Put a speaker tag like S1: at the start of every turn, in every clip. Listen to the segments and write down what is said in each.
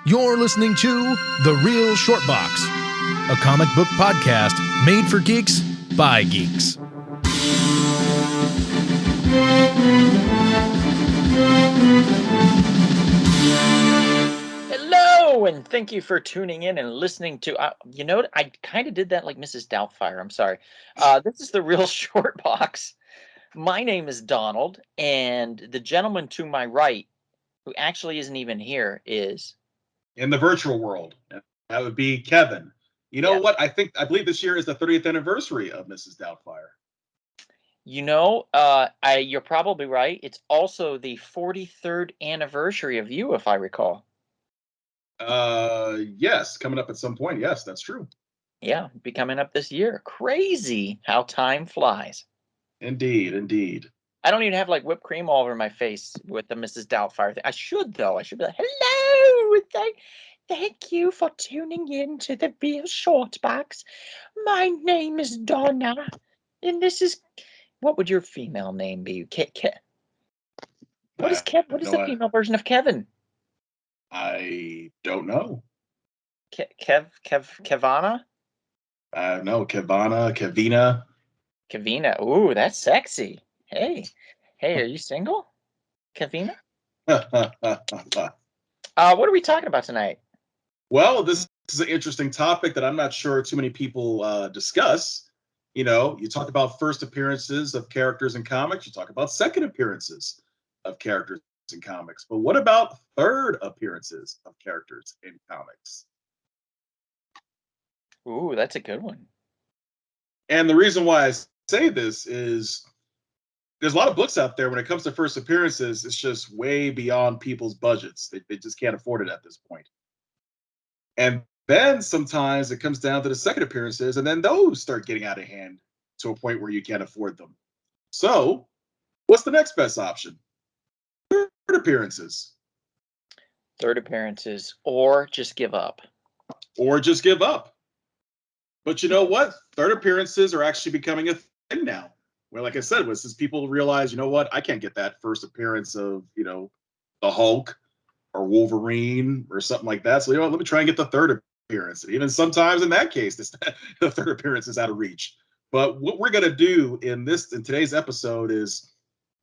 S1: You're listening to The Real Short Box, a comic book podcast made for geeks by geeks.
S2: Hello, and thank you for tuning in and listening to, I kind of did that like Mrs. Doubtfire. I'm sorry. This is The Real Short Box. My name is Donald, and the gentleman to my right, who actually isn't even here, is...
S3: In the virtual world. That would be Kevin. You know what? I believe this year is the 30th anniversary of Mrs. Doubtfire.
S2: You're probably right. It's also the 43rd anniversary of you, if I recall.
S3: Yes, coming up at some point. Yes, that's true.
S2: Yeah, be coming up this year. Crazy how time flies.
S3: Indeed, indeed.
S2: I don't even have like whipped cream all over my face with the Mrs. Doubtfire thing. I should, though. I should be like, hello, thank you for tuning in to The Real Short Box. My name is Donna, and this is... What would your female name be? What is the female version of Kevin?
S3: I don't know.
S2: Kevana?
S3: No, Kevina.
S2: Kevina. Ooh, that's sexy. Hey, are you single? Kevina? What are we talking about tonight?
S3: Well, this is an interesting topic that I'm not sure too many people discuss. You know, you talk about first appearances of characters in comics. You talk about second appearances of characters in comics. But what about third appearances of characters in comics?
S2: Ooh, that's a good one.
S3: And the reason why I say this is there's a lot of books out there when it comes to first appearances. It's just way beyond people's budgets. They just can't afford it at this point. And then sometimes it comes down to the second appearances, and then those start getting out of hand to a point where you can't afford them. So what's the next best option? Third appearances.
S2: Third appearances, or just give up.
S3: Or just give up. But you know what? Third appearances are actually becoming a thing now. Well, like I said, since people realize, you know what, I can't get that first appearance of, the Hulk or Wolverine or something like that. So, let me try and get the third appearance. And even sometimes in that case, the third appearance is out of reach. But what we're going to do in today's episode is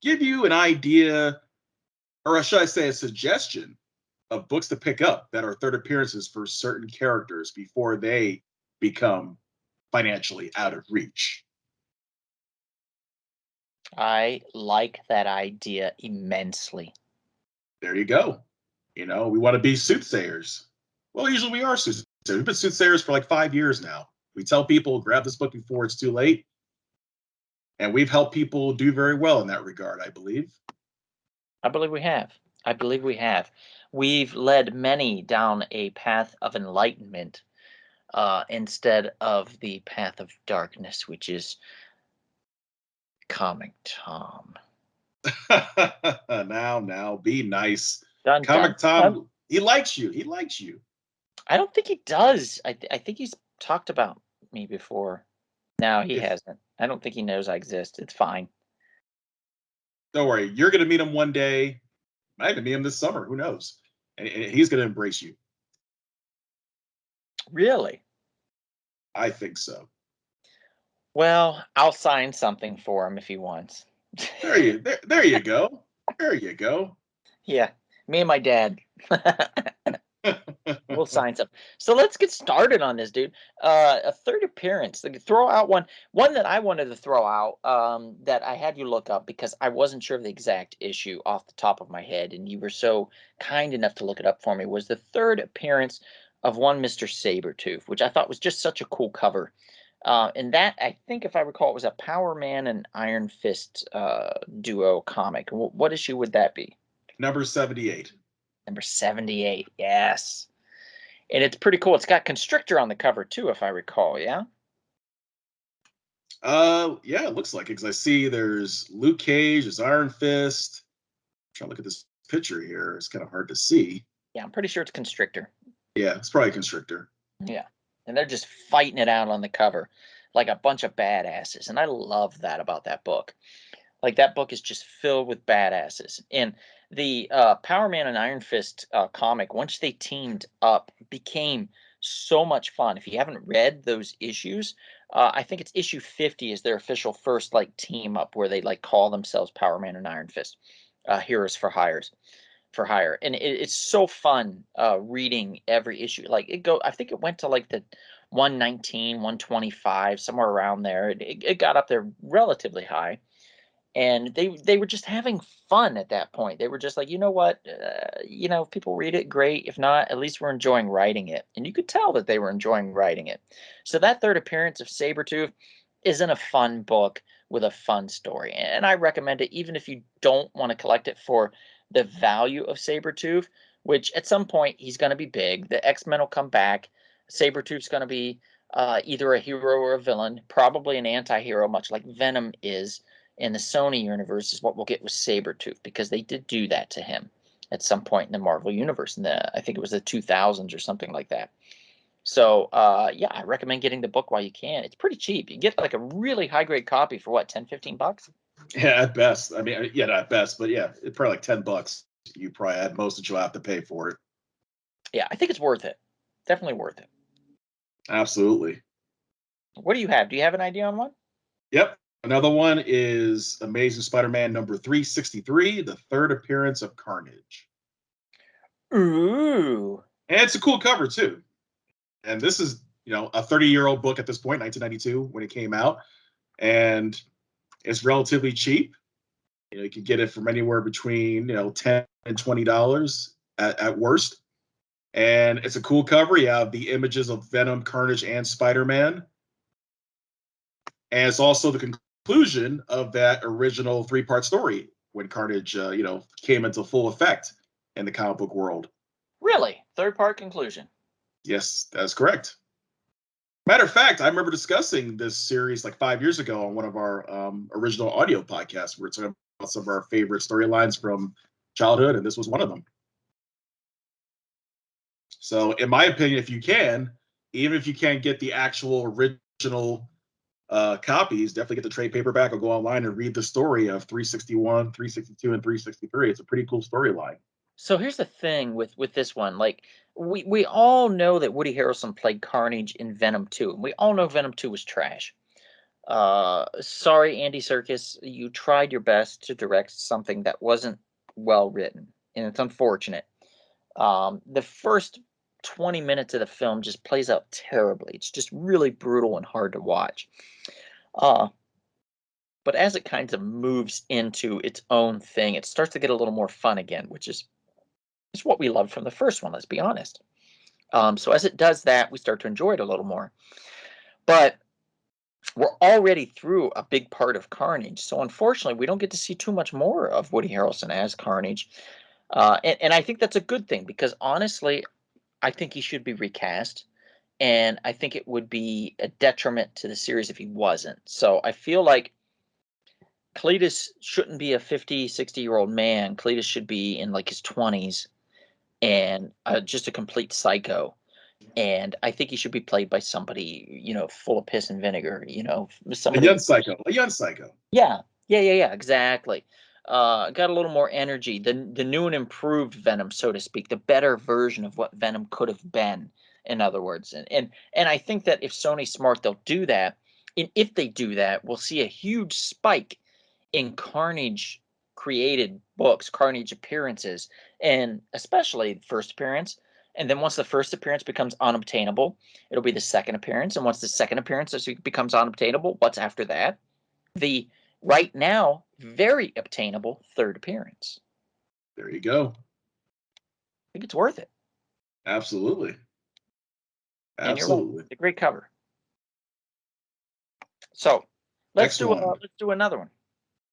S3: give you an idea, or should I say a suggestion, of books to pick up that are third appearances for certain characters before they become financially out of reach.
S2: I like that idea immensely.
S3: There you go. We want to be soothsayers. Well, usually we are soothsayers. We've been soothsayers for like 5 years now. We tell people, grab this book before it's too late. And we've helped people do very well in that regard, I believe.
S2: I believe we have. We've led many down a path of enlightenment instead of the path of darkness, which is Comic Tom.
S3: Now, be nice.
S2: Dun,
S3: Comic
S2: dun,
S3: Tom,
S2: dun.
S3: He likes you.
S2: I don't think he does. I think he's talked about me before. No, he hasn't. I don't think he knows I exist. It's fine.
S3: Don't worry. You're going to meet him one day. Might even meet him this summer. Who knows? And he's going to embrace you.
S2: Really?
S3: I think so.
S2: Well, I'll sign something for him if he wants.
S3: There you go. There you go.
S2: Yeah, me and my dad. We'll sign some. So let's get started on this, dude. A third appearance. Throw out one that I wanted to throw out that I had you look up because I wasn't sure of the exact issue off the top of my head, and you were so kind enough to look it up for me, was the third appearance of one Mr. Sabretooth, which I thought was just such a cool cover. And that, I think, if I recall, it was a Power Man and Iron Fist duo comic. What issue would that be?
S3: Number 78.
S2: Number 78, yes. And it's pretty cool. It's got Constrictor on the cover, too, if I recall, yeah?
S3: Yeah, it looks like it, because I see there's Luke Cage, there's Iron Fist. I'm trying to look at this picture here. It's kind of hard to see.
S2: Yeah, I'm pretty sure it's Constrictor.
S3: Yeah, it's probably Constrictor.
S2: Yeah. And they're just fighting it out on the cover like a bunch of badasses. And I love that about that book. Like, that book is just filled with badasses. And The Power Man and Iron Fist comic, once they teamed up, became so much fun. If you haven't read those issues, I think it's issue 50 is their official first like team up where they like call themselves Power Man and Iron Fist, Heroes for hire, and it's so fun reading every issue. Like I think it went to like the 119, 125, somewhere around there. It got up there relatively high, and they were just having fun at that point. They were just like, you know what, if people read it, great. If not, at least we're enjoying writing it, and you could tell that they were enjoying writing it. So that third appearance of Sabretooth isn't a fun book with a fun story, and I recommend it even if you don't want to collect it for the value of Sabretooth, which at some point he's going to be big. The X-Men will come back. Sabretooth's going to be either a hero or a villain, probably an anti-hero, much like Venom is in the Sony universe, is what we'll get with Sabretooth, because they did do that to him at some point in the Marvel universe. I think it was the 2000s or something like that. So, yeah, I recommend getting the book while you can. It's pretty cheap. You get like a really high grade copy for what, 10, 15 bucks?
S3: Yeah, at best. I mean, yeah, not at best, but yeah, it's probably like $10. You probably had most that you'll have to pay for it.
S2: Yeah, I think it's worth it. Definitely worth it.
S3: Absolutely.
S2: What do you have? Do you have an idea on one?
S3: Yep. Another one is Amazing Spider-Man number 363, the third appearance of Carnage.
S2: Ooh.
S3: And it's a cool cover too. And this is, a 30-year-old book at this point, 1992 when it came out, and it's relatively cheap. You can get it from anywhere between, $10 and $20 at worst. And it's a cool cover. You have the images of Venom, Carnage, and Spider-Man. And it's also the conclusion of that original 3-part story when Carnage, came into full effect in the comic book world.
S2: Really? Third part conclusion.
S3: Yes, that's correct. Matter of fact, I remember discussing this series like 5 years ago on one of our original audio podcasts. We were talking about some of our favorite storylines from childhood, and this was one of them. So, in my opinion, if you can, even if you can't get the actual original copies, definitely get the trade paperback or go online and read the story of 361, 362, and 363. It's a pretty cool storyline.
S2: So here's the thing with this one. Like we all know that Woody Harrelson played Carnage in Venom 2, and we all know Venom 2 was trash. Sorry, Andy Serkis, you tried your best to direct something that wasn't well written, and it's unfortunate. The first 20 minutes of the film just plays out terribly. It's just really brutal and hard to watch. But as it kind of moves into its own thing, it starts to get a little more fun again, which is what we loved from the first one, let's be honest. So as it does that, we start to enjoy it a little more. But we're already through a big part of Carnage, so unfortunately, we don't get to see too much more of Woody Harrelson as Carnage. And I think that's a good thing, because honestly, I think he should be recast, and I think it would be a detriment to the series if he wasn't. So I feel like Cletus shouldn't be a 50, 60-year-old man. Cletus should be in like his 20s and just a complete psycho. And I think he should be played by somebody, full of piss and vinegar,
S3: A
S2: somebody.
S3: young psycho. A young psycho.
S2: Yeah, yeah, exactly. Got a little more energy. The new and improved Venom, so to speak, the better version of what Venom could have been, in other words. And I think that if Sony's smart, they'll do that. And if they do that, we'll see a huge spike in Carnage created books, Carnage appearances, and especially first appearance. And then once the first appearance becomes unobtainable, it'll be the second appearance. And once the second appearance becomes unobtainable, what's after that? The right now very obtainable third appearance.
S3: There you go.
S2: I think it's worth it.
S3: Absolutely.
S2: And you're right.
S3: Absolutely.
S2: It's a great cover. So let's
S3: Next
S2: do another one.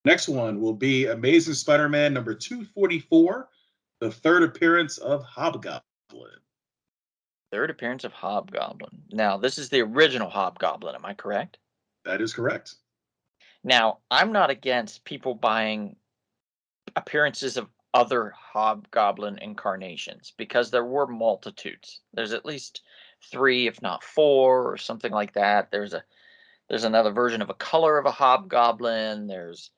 S3: Next one will be Amazing Spider-Man number 244, the third appearance of Hobgoblin.
S2: Third appearance of Hobgoblin. Now, this is the original Hobgoblin, am I correct?
S3: That is correct.
S2: Now, I'm not against people buying appearances of other Hobgoblin incarnations, because there were multitudes. There's at least 3, if not 4, or something like that. There's another version of a color of a Hobgoblin. There's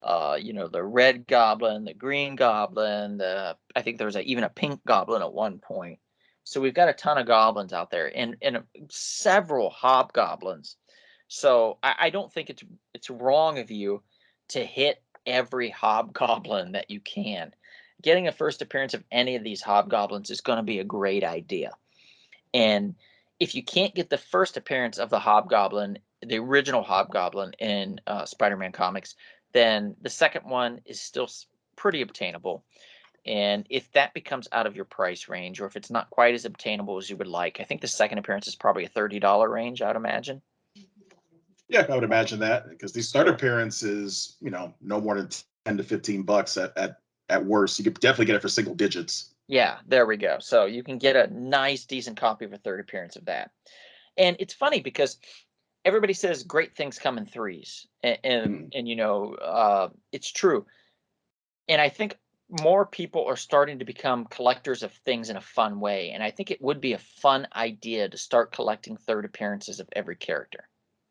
S2: the red goblin, the green goblin, I think there was even a pink goblin at one point. So we've got a ton of goblins out there, and several hobgoblins. So I don't think it's wrong of you to hit every hobgoblin that you can. Getting a first appearance of any of these hobgoblins is going to be a great idea. And if you can't get the first appearance of the hobgoblin, the original hobgoblin in Spider-Man comics, then the second one is still pretty obtainable. And if that becomes out of your price range, or if it's not quite as obtainable as you would like, I think the second appearance is probably a $30 range, I would imagine.
S3: Yeah, I would imagine that, because these starter appearances, no more than $10 to $15 at worst. You could definitely get it for single digits.
S2: Yeah, there we go. So you can get a nice, decent copy of a third appearance of that. And it's funny because everybody says great things come in threes, and it's true. And I think more people are starting to become collectors of things in a fun way. And I think it would be a fun idea to start collecting third appearances of every character.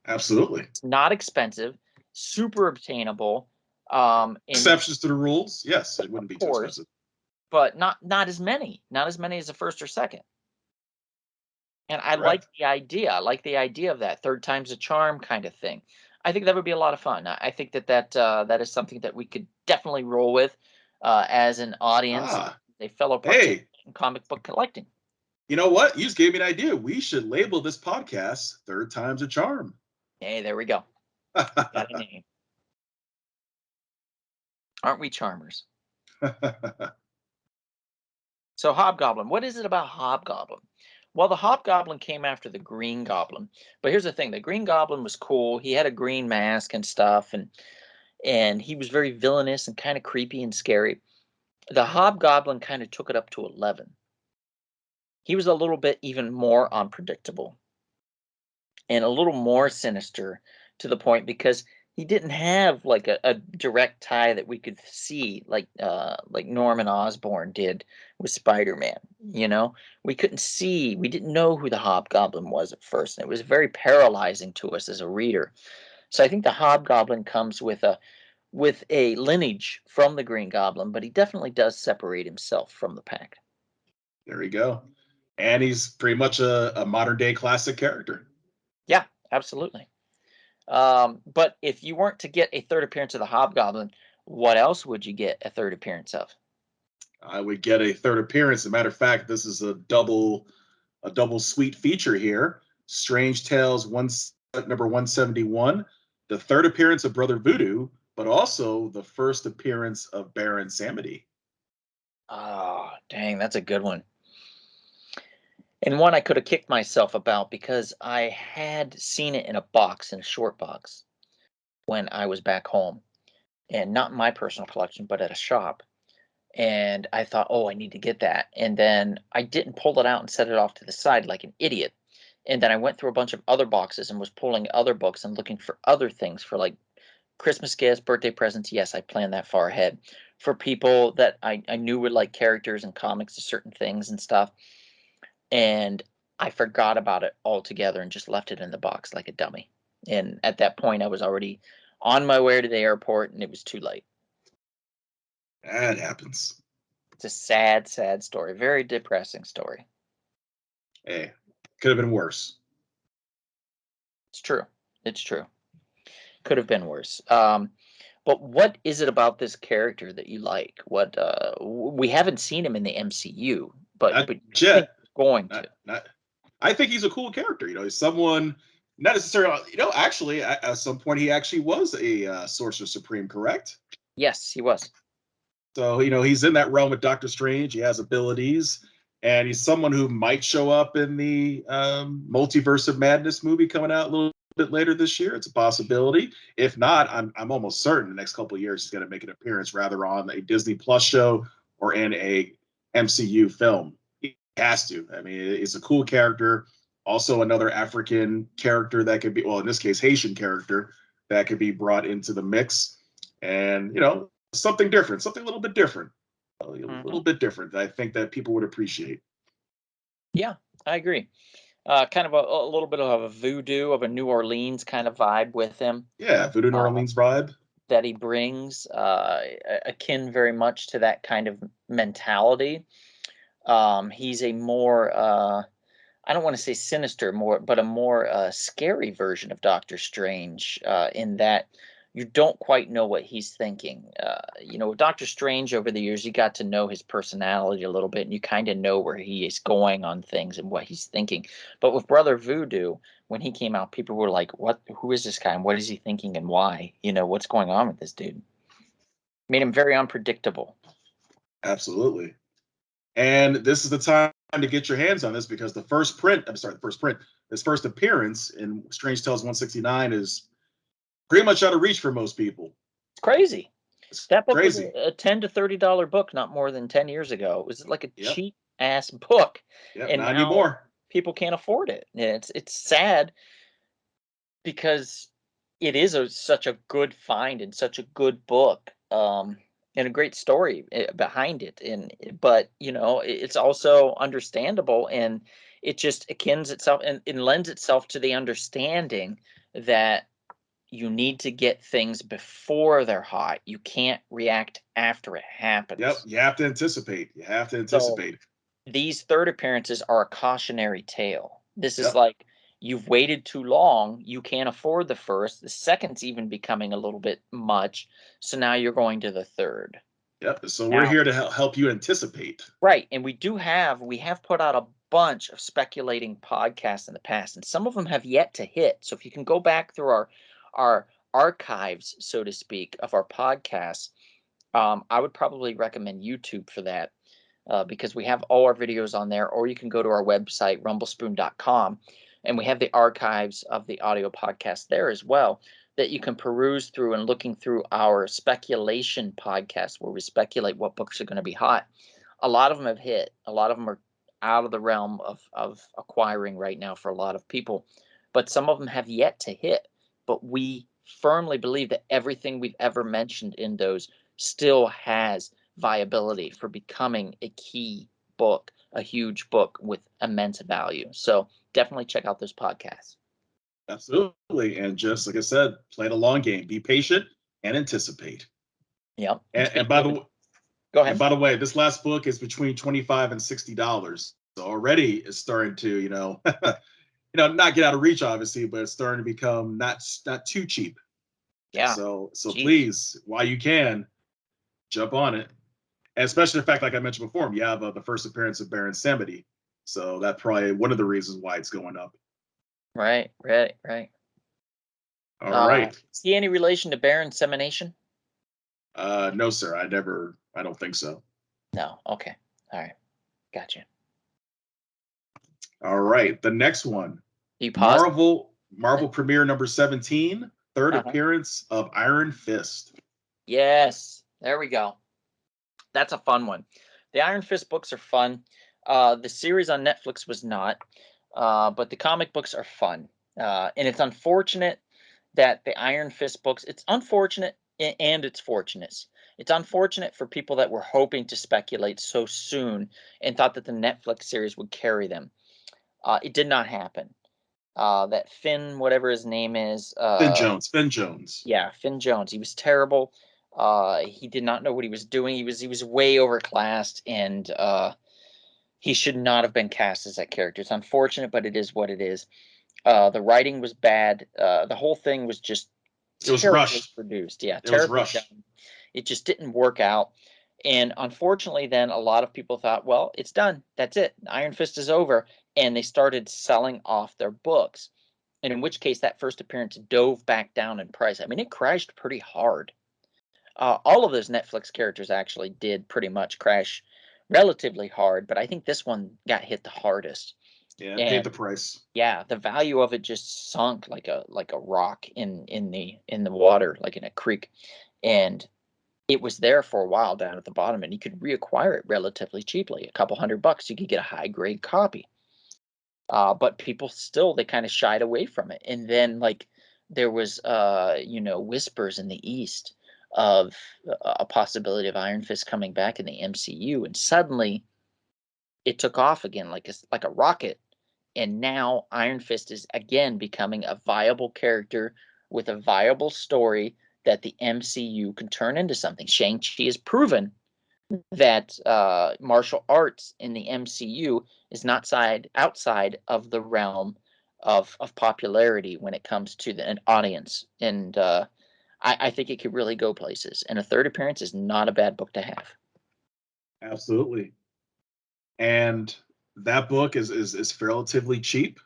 S3: Absolutely.
S2: It's not expensive, super obtainable.
S3: Exceptions to the rules, yes, it wouldn't be too expensive.
S2: But not as many as a first or second. And I like the idea. I like the idea of that third time's a charm kind of thing. I think that would be a lot of fun. I think that is something that we could definitely roll with as an audience, a fellow participant in comic book collecting.
S3: You know what? You just gave me an idea. We should label this podcast Third Time's a Charm.
S2: Hey, there we go. Got a name. Aren't we charmers? So Hobgoblin, what is it about Hobgoblin? Well, the Hobgoblin came after the Green Goblin. But here's the thing. The Green Goblin was cool. He had a green mask and stuff, and he was very villainous and kind of creepy and scary. The Hobgoblin kind of took it up to 11. He was a little bit even more unpredictable and a little more sinister, to the point because he didn't have like a direct tie that we could see like Norman Osborn did with Spider-Man. We couldn't see, we didn't know who the Hobgoblin was at first, and it was very paralyzing to us as a reader. So I think the Hobgoblin comes with a lineage from the Green Goblin, but he definitely does separate himself from the pack.
S3: There we go. And he's pretty much a modern day classic character.
S2: Yeah, absolutely. But if you weren't to get a third appearance of the Hobgoblin, what else would you get a third appearance of?
S3: I would get a third appearance. As a matter of fact, this is a double sweet feature here. Strange Tales number 171, the third appearance of Brother Voodoo, but also the first appearance of Baron Samedi.
S2: Oh, dang, that's a good one. And one I could have kicked myself about because I had seen it in a short box, when I was back home, and not in my personal collection, but at a shop. And I thought, oh, I need to get that. And then I didn't pull it out and set it off to the side like an idiot. And then I went through a bunch of other boxes and was pulling other books and looking for other things for like Christmas gifts, birthday presents. Yes, I planned that far ahead. For people that I knew would like characters and comics to certain things and stuff. And I forgot about it altogether and just left it in the box like a dummy. And at that point, I was already on my way to the airport, and it was too late.
S3: That happens.
S2: It's a sad, sad story. Very depressing story.
S3: Hey, could have been worse.
S2: It's true. It's true. Could have been worse. But what is it about this character that you like? What we haven't seen him in the MCU, but
S3: Not
S2: you
S3: yet.
S2: think he's going to.
S3: I think he's a cool character. He's someone, not necessarily. Actually, at some point he actually was a Sorcerer Supreme, correct?
S2: Yes, he was.
S3: So he's in that realm with Doctor Strange. He has abilities, and he's someone who might show up in the Multiverse of Madness movie coming out a little bit later this year. It's a possibility. If not, I'm almost certain the next couple of years he's going to make an appearance rather on a Disney Plus show or in a MCU film. He has to. I mean, he's a cool character. Also, another African character that could be, well, in this case, Haitian character that could be brought into the mix, and something different, something a little bit different, little bit different that I think that people would appreciate.
S2: Yeah, I agree. Kind of a little bit of a voodoo, of a New Orleans kind of vibe with him.
S3: Yeah, voodoo New Orleans vibe.
S2: that he brings, akin very much to that kind of mentality. He's a more, I don't want to say sinister, but a more scary version of Doctor Strange, in that you don't quite know what he's thinking. With Doctor Strange over the years, you got to know his personality a little bit, and you kind of know where he is going on things and what he's thinking. But with Brother Voodoo, when he came out, people were like, "What? Who is this guy? And what is he thinking? And why? What's going on with this dude?" Made him very unpredictable.
S3: Absolutely. And this is the time to get your hands on this, because this first appearance in Strange Tales 169 is pretty much out of reach for most people.
S2: It's crazy.
S3: It's
S2: That book
S3: crazy.
S2: was a $10 to $30 book not more than 10 years ago. It was like a
S3: Yep.
S2: cheap ass book.
S3: Yep,
S2: And
S3: not
S2: now
S3: anymore.
S2: people can't afford it. And it's sad, because it is such a good find and such a good book, and a great story behind it. But it's also understandable, and it just akins itself and lends itself to the understanding that you need to get things before they're hot. You can't react after it happens.
S3: Yep, you have to anticipate.
S2: So these third appearances are a cautionary tale. This is
S3: Yep.
S2: like, you've waited too long. You can't afford the first. The second's even becoming a little bit much. So now you're going to the third.
S3: Yep. So
S2: Now,
S3: we're here to help you anticipate.
S2: right. And we have put out a bunch of speculating podcasts in the past, and some of them have yet to hit. So if you can go back through our archives, so to speak, of our podcasts, I would probably recommend YouTube for that. Because we have all our videos on there, or you can go to our website, rumblespoon.com, and we have the archives of the audio podcast there as well, that you can peruse through, and looking through our speculation podcast, where we speculate what books are going to be hot. A lot of them have hit. A lot of them are out of the realm of acquiring right now for a lot of people, but some of them have yet to hit. But we firmly believe that everything we've ever mentioned in those still has viability for becoming a key book, a huge book with immense value. So definitely check out those podcasts.
S3: Absolutely. And just like I said, play the long game. Be patient and anticipate.
S2: Yep.
S3: And by the way,
S2: go ahead.
S3: And by the way, this last book is between $25 and $60. So already it's starting to, not get out of reach, obviously, but it's starting to become not too cheap.
S2: Yeah.
S3: So please, while you can, jump on it. And especially the fact, like I mentioned before, you have the first appearance of Baron Samedi. So that's probably one of the reasons why it's going up.
S2: Right.
S3: All right.
S2: See any relation to Baron Semination?
S3: No, sir. I don't think so.
S2: No. Okay. All right. Gotcha.
S3: All right. The next one.
S2: You pause.
S3: Marvel Premiere number 17, third appearance of Iron Fist.
S2: Yes. There we go. That's a fun one. The Iron Fist books are fun. The series on Netflix was not, but the comic books are fun. And it's unfortunate that the Iron Fist books, it's unfortunate and it's fortunate. It's unfortunate for people that were hoping to speculate so soon and thought that the Netflix series would carry them. It did not happen. That Finn, whatever his name is.
S3: Finn Jones.
S2: Yeah, Finn Jones. He was terrible. He did not know what he was doing. He was way overclassed, and he should not have been cast as that character. It's unfortunate, but it is what it is. The writing was bad. The whole thing was just terribly produced. Yeah, terribly done. It just didn't work out. And unfortunately, then a lot of people thought, well, it's done. That's it. Iron Fist is over. And they started selling off their books. And in which case, that first appearance dove back down in price. I mean, it crashed pretty hard. All of those Netflix characters actually did pretty much crash relatively hard, but I think this one got hit the hardest.
S3: Yeah, it paid the price.
S2: Yeah, the value of it just sunk like a rock in the water, like in a creek, and it was there for a while down at the bottom, and you could reacquire it relatively cheaply, a couple $100. You could get a high grade copy. But people still, they kind of shied away from it, and then like there was whispers in the East of a possibility of Iron Fist coming back in the MCU, and suddenly it took off again like a rocket. And now Iron Fist is again becoming a viable character with a viable story that the MCU can turn into something. Shang-Chi has proven that martial arts in the MCU is not outside of the realm of popularity when it comes to an audience. And I think it could really go places. And a third appearance is not a bad book to have.
S3: Absolutely. And that book is relatively cheap.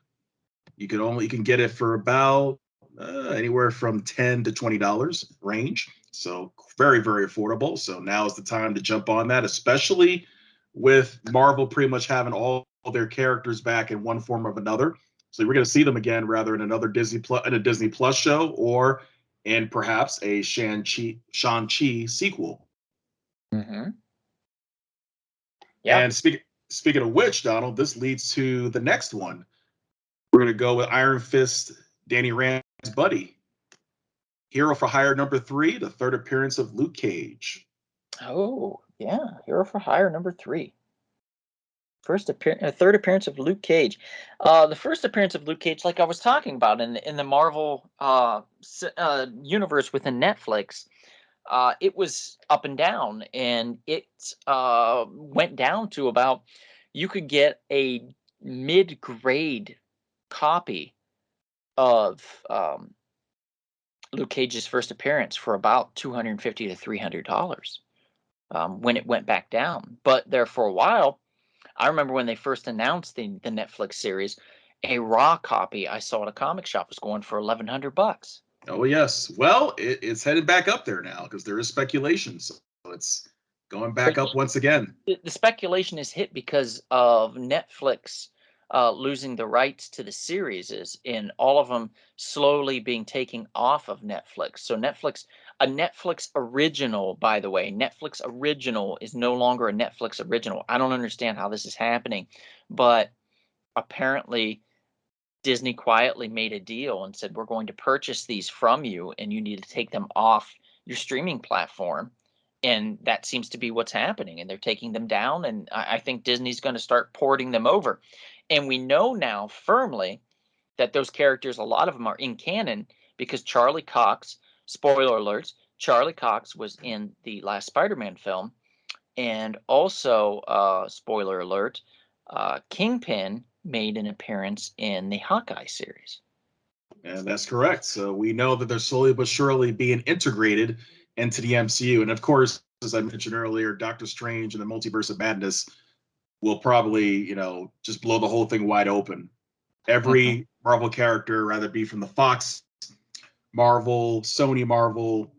S3: You can get it for about anywhere from $10 to $20 range. So very, very affordable. So now is the time to jump on that, especially with Marvel pretty much having all their characters back in one form or another. So we're going to see them again, rather in another Disney Plus show, or in perhaps a Shang-Chi sequel.
S2: Mm-hmm. Yeah.
S3: And speaking of which, Donald, this leads to the next one. We're going to go with Iron Fist, Danny Rand's buddy. Hero for Hire number 3, the third appearance of Luke Cage.
S2: Oh, yeah. Hero for Hire number 3. Third appearance of Luke Cage. The first appearance of Luke Cage, like I was talking about in the Marvel universe within Netflix, it was up and down, and it went down to about, you could get a mid-grade copy of Luke Cage's first appearance for about $250 to $300 when it went back down. But there for a while, I remember when they first announced the Netflix series, a raw copy I saw at a comic shop was going for $1,100.
S3: Oh yes. Well, it's headed back up there now because there is speculation. So it's going back up once again.
S2: The speculation is hit because of Netflix losing the rights to the series, and all of them slowly being taken off of Netflix. So a Netflix original, by the way, Netflix original is no longer a Netflix original. I don't understand how this is happening, but apparently Disney quietly made a deal and said, we're going to purchase these from you, and you need to take them off your streaming platform. And that seems to be what's happening. And they're taking them down. And I think Disney's going to start porting them over. And we know now firmly that those characters, a lot of them are in canon, because Charlie Cox, spoiler alerts, Charlie Cox was in the last Spider-Man film. And also, spoiler alert, Kingpin made an appearance in the Hawkeye series.
S3: And that's correct. So we know that they're slowly but surely being integrated into the MCU. And of course, as I mentioned earlier, Doctor Strange and the Multiverse of Madness will probably, just blow the whole thing wide open. Every Marvel character, rather be from the Fox, Marvel, Sony Marvel,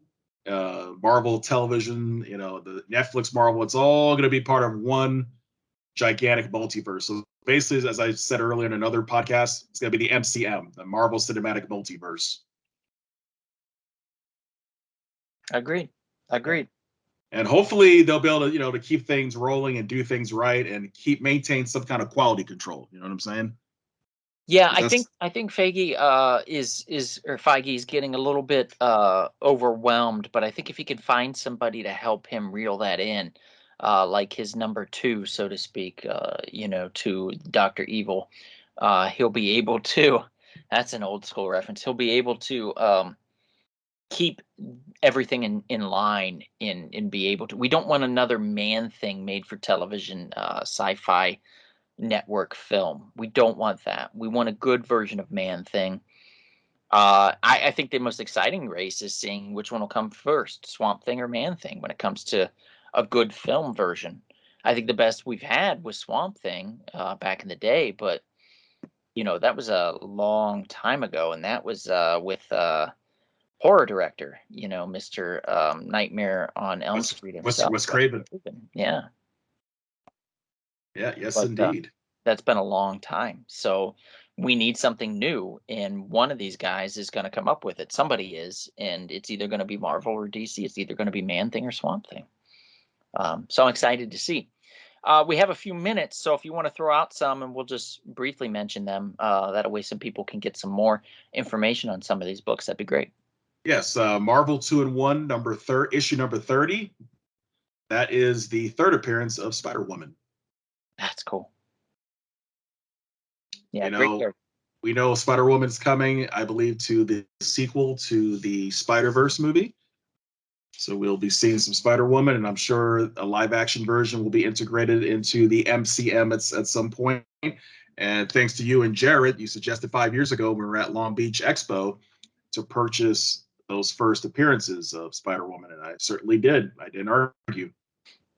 S3: Marvel Television, the Netflix Marvel, it's all going to be part of one gigantic multiverse. So basically, as I said earlier in another podcast, it's going to be the MCM, the Marvel Cinematic Multiverse.
S2: Agreed.
S3: And hopefully they'll be able to, to keep things rolling and do things right and maintain some kind of quality control. You know what I'm saying?
S2: Yeah, I think Feige Feige is getting a little bit overwhelmed, but I think if he can find somebody to help him reel that in, like his number 2, so to speak, to Dr. Evil, he'll be able to. That's an old school reference. He'll be able to keep everything in line and be able to. We don't want another Man-Thing made for television, sci-fi network film. We don't want that. We want a good version of Man-Thing. I think the most exciting race is seeing which one will come first, Swamp Thing or Man-Thing, when it comes to a good film version. I think the best we've had was Swamp Thing back in the day, but that was a long time ago, and that was with horror director, Mr. Nightmare on Elm Street himself.
S3: Wes Craven.
S2: Yeah.
S3: Yeah, yes,
S2: But,
S3: indeed.
S2: That's been a long time. So we need something new, and one of these guys is going to come up with it. Somebody is, and it's either going to be Marvel or DC. It's either going to be Man-Thing or Swamp Thing. So I'm excited to see. We have a few minutes, so if you want to throw out some, and we'll just briefly mention them, that way some people can get some more information on some of these books, that'd be great.
S3: Yes, Marvel 2-in-1, issue number 30. That is the third appearance of Spider-Woman.
S2: That's cool. Yeah, great character.
S3: We know Spider-Woman's coming, I believe, to the sequel to the Spider-Verse movie. So we'll be seeing some Spider-Woman, and I'm sure a live-action version will be integrated into the MCM at some point. And thanks to you and Jarrett, you suggested 5 years ago when we were at Long Beach Expo to purchase those first appearances of Spider-Woman, and I certainly did. I didn't argue.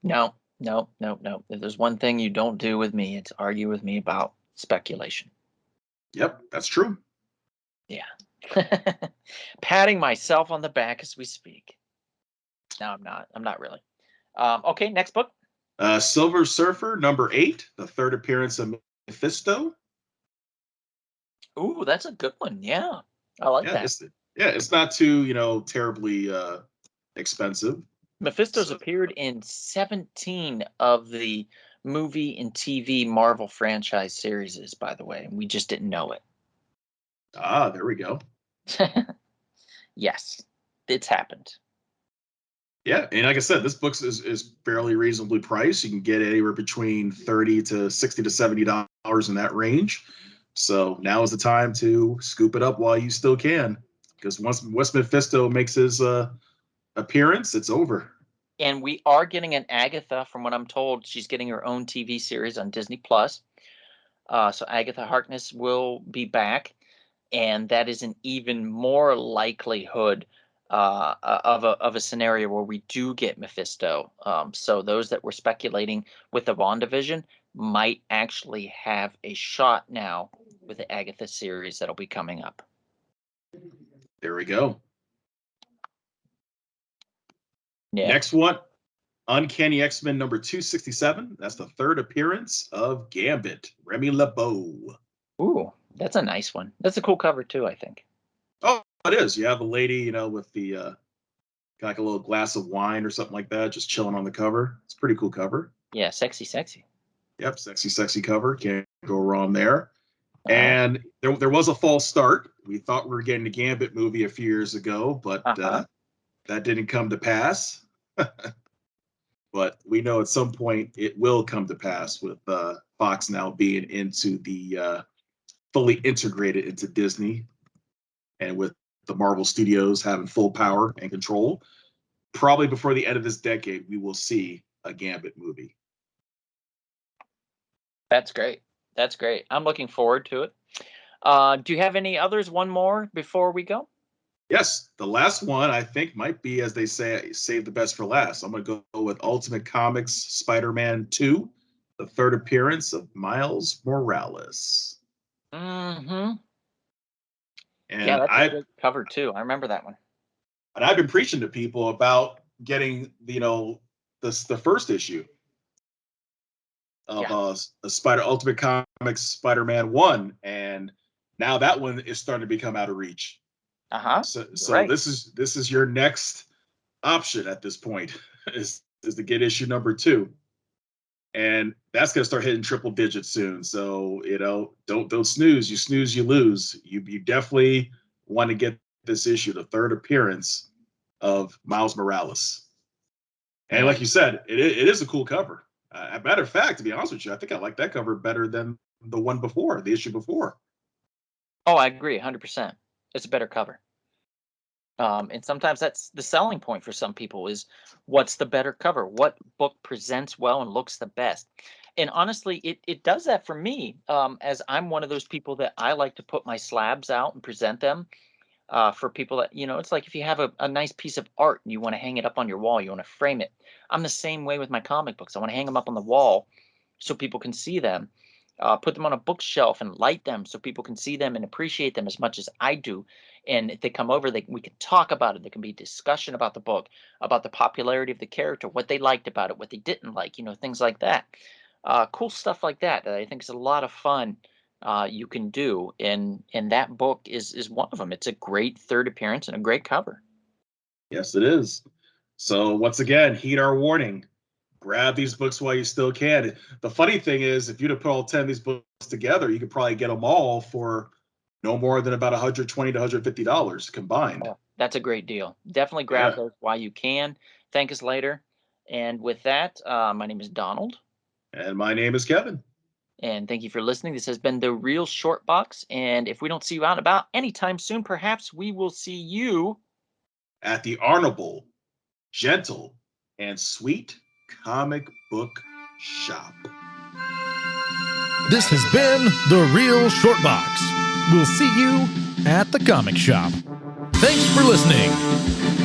S2: No, no, no, no. If there's one thing you don't do with me, it's argue with me about speculation.
S3: Yep, that's true.
S2: Yeah. Patting myself on the back as we speak. No, I'm not. I'm not really. Okay, next book.
S3: Silver Surfer #8, the third appearance of Mephisto.
S2: Ooh, that's a good one. Yeah, I like
S3: Yeah,
S2: that.
S3: it's not too terribly expensive.
S2: Mephisto's
S3: So,
S2: appeared in 17 of the movie and TV Marvel franchise series, by the way. We just didn't know
S3: there we go.
S2: it. Yes, it's happened.
S3: Yeah, and like I said, this book is fairly reasonably priced. You can get it anywhere between $30 to $60 to $70 in that range. So now is the time to scoop it up while you still can, because once West Mephisto makes his appearance, it's over.
S2: And we are getting an Agatha, from what I'm told. She's getting her own TV series on Disney Plus. So Agatha Harkness will be back, and that is an even more likelihood of a scenario where we do get Mephisto. So those that were speculating with the WandaVision might actually have a shot now with the Agatha series that'll be coming up.
S3: There we go.
S2: Yeah.
S3: Next one, Uncanny X-Men #267. That's the third appearance of Gambit, Remy LeBeau.
S2: Ooh, that's a nice one. That's a cool cover too, I think.
S3: Oh, it is. You have a lady, with the like a little glass of wine or something like that, just chilling on the cover. It's a pretty cool cover.
S2: Yeah, sexy, sexy.
S3: Yep, sexy cover. Can't go wrong there.
S2: All right.
S3: And there was a false start. We thought we were getting a Gambit movie a few years ago, but that didn't come to pass. But we know at some point it will come to pass with Fox now being into the fully integrated into Disney, and with the Marvel Studios having full power and control. Probably before the end of this decade, we will see a Gambit movie.
S2: That's great. That's great. I'm looking forward to it. Do you have any others? One more before we go?
S3: Yes, the last one I think might be, as they say, save the best for last. I'm going to go with Ultimate Comics Spider-Man 2, the third appearance of Miles Morales.
S2: Mm-hmm.
S3: And
S2: Yeah, that's a good cover too. I remember that one.
S3: And I've been preaching to people about getting, the first issue of Ultimate Comics Spider-Man 1, and now that one is starting to become out of reach. So
S2: Right.
S3: this is your next option at this point is to get issue #2, and that's going to start hitting triple digits soon. So don't snooze. You snooze, you lose. You definitely want to get this issue, the third appearance of Miles Morales. And like you said, it is a cool cover. As a matter of fact, to be honest with you, I think I like that cover better than the one before, the issue before.
S2: Oh, I agree, 100%. It's a better cover. And sometimes that's the selling point for some people is what's the better cover? What book presents well and looks the best? And honestly, it does that for me, as I'm one of those people that I like to put my slabs out and present them for people that, it's like if you have a nice piece of art and you want to hang it up on your wall, you want to frame it. I'm the same way with my comic books. I want to hang them up on the wall so people can see them. Put them on a bookshelf and light them so people can see them and appreciate them as much as I do. And if they come over, we can talk about it. There can be discussion about the book, about the popularity of the character, what they liked about it, what they didn't like, things like that. Cool stuff like that I think is a lot of fun you can do. And that book is one of them. It's a great third appearance and a great cover.
S3: Yes, it is. So once again, heed our warning. Grab these books while you still can. The funny thing is, if you'd have put all 10 of these books together, you could probably get them all for no more than about $120 to $150 combined.
S2: Oh, that's a great deal. Definitely grab those while you can. Thank us later. And with that, my name is Donald.
S3: And my name is Kevin.
S2: And thank you for listening. This has been The Real Short Box. And if we don't see you out and about anytime soon, perhaps we will see you
S3: at the Honorable gentle, and sweet comic book shop.
S1: This has been The Real Short Box. We'll see you at the comic shop. Thanks for listening.